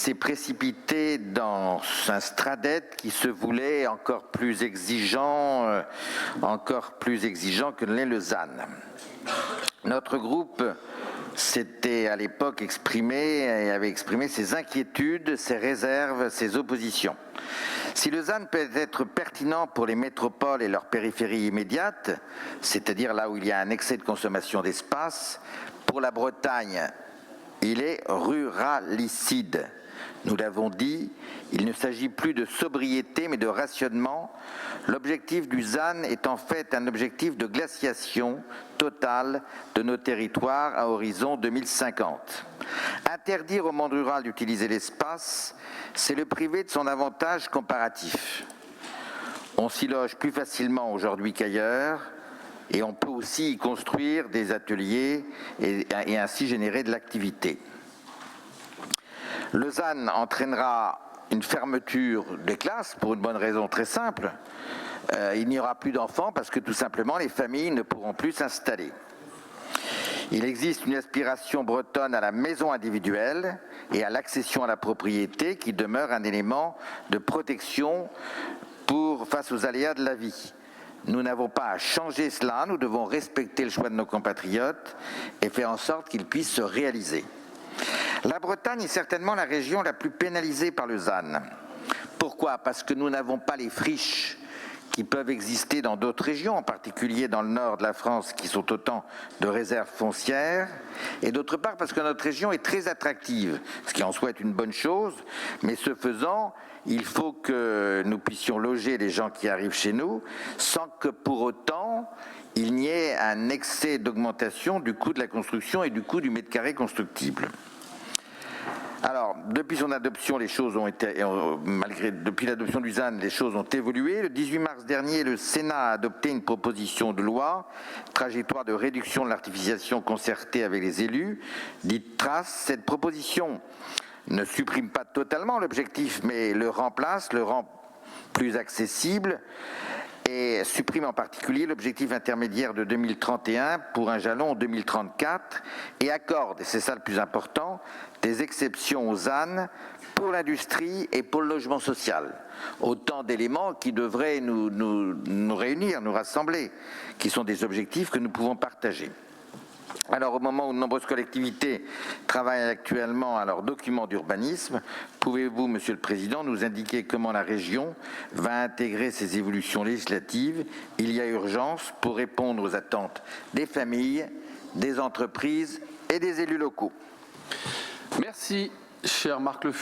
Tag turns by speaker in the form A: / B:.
A: s'est précipité dans un Stradet qui se voulait encore plus exigeant que ne l'est le ZAN. Notre groupe s'était à l'époque avait exprimé ses inquiétudes, ses réserves, ses oppositions. Si le ZAN peut être pertinent pour les métropoles et leurs périphéries immédiates, c'est-à-dire là où il y a un excès de consommation d'espace, pour la Bretagne, il est ruralicide. Nous l'avons dit, il ne s'agit plus de sobriété mais de rationnement. L'objectif du ZAN est en fait un objectif de glaciation totale de nos territoires à horizon 2050. Interdire au monde rural d'utiliser l'espace, c'est le priver de son avantage comparatif. On s'y loge plus facilement aujourd'hui qu'ailleurs et on peut aussi y construire des ateliers et ainsi générer de l'activité. Le ZAN entraînera une fermeture des classes pour une bonne raison très simple. Il n'y aura plus d'enfants parce que tout simplement les familles ne pourront plus s'installer. Il existe une aspiration bretonne à la maison individuelle et à l'accession à la propriété qui demeure un élément de protection face aux aléas de la vie. Nous n'avons pas à changer cela, nous devons respecter le choix de nos compatriotes et faire en sorte qu'ils puissent se réaliser. La Bretagne est certainement la région la plus pénalisée par le ZAN. Pourquoi ? Parce que nous n'avons pas les friches qui peuvent exister dans d'autres régions, en particulier dans le nord de la France, qui sont autant de réserves foncières, et d'autre part parce que notre région est très attractive, ce qui en soi est une bonne chose, mais ce faisant, il faut que nous puissions loger les gens qui arrivent chez nous, sans que pour autant il n'y ait un excès d'augmentation du coût de la construction et du coût du mètre carré constructible. Alors, depuis son adoption, depuis l'adoption du ZAN, les choses ont évolué. Le 18 mars dernier, le Sénat a adopté une proposition de loi, trajectoire de réduction de l'artificialisation concertée avec les élus, dite TRACE. Cette proposition ne supprime pas totalement l'objectif, mais le rend plus accessible et supprime en particulier l'objectif intermédiaire de 2031 pour un jalon en 2034 et accorde, et c'est ça le plus important, des exceptions aux ZAN pour l'industrie et pour le logement social. Autant d'éléments qui devraient nous réunir, nous rassembler, qui sont des objectifs que nous pouvons partager. Alors, au moment où de nombreuses collectivités travaillent actuellement à leur document d'urbanisme, pouvez-vous, Monsieur le Président, nous indiquer comment la région va intégrer ces évolutions législatives ? Il y a urgence pour répondre aux attentes des familles, des entreprises et des élus locaux.
B: Merci, cher Marc Le Fur.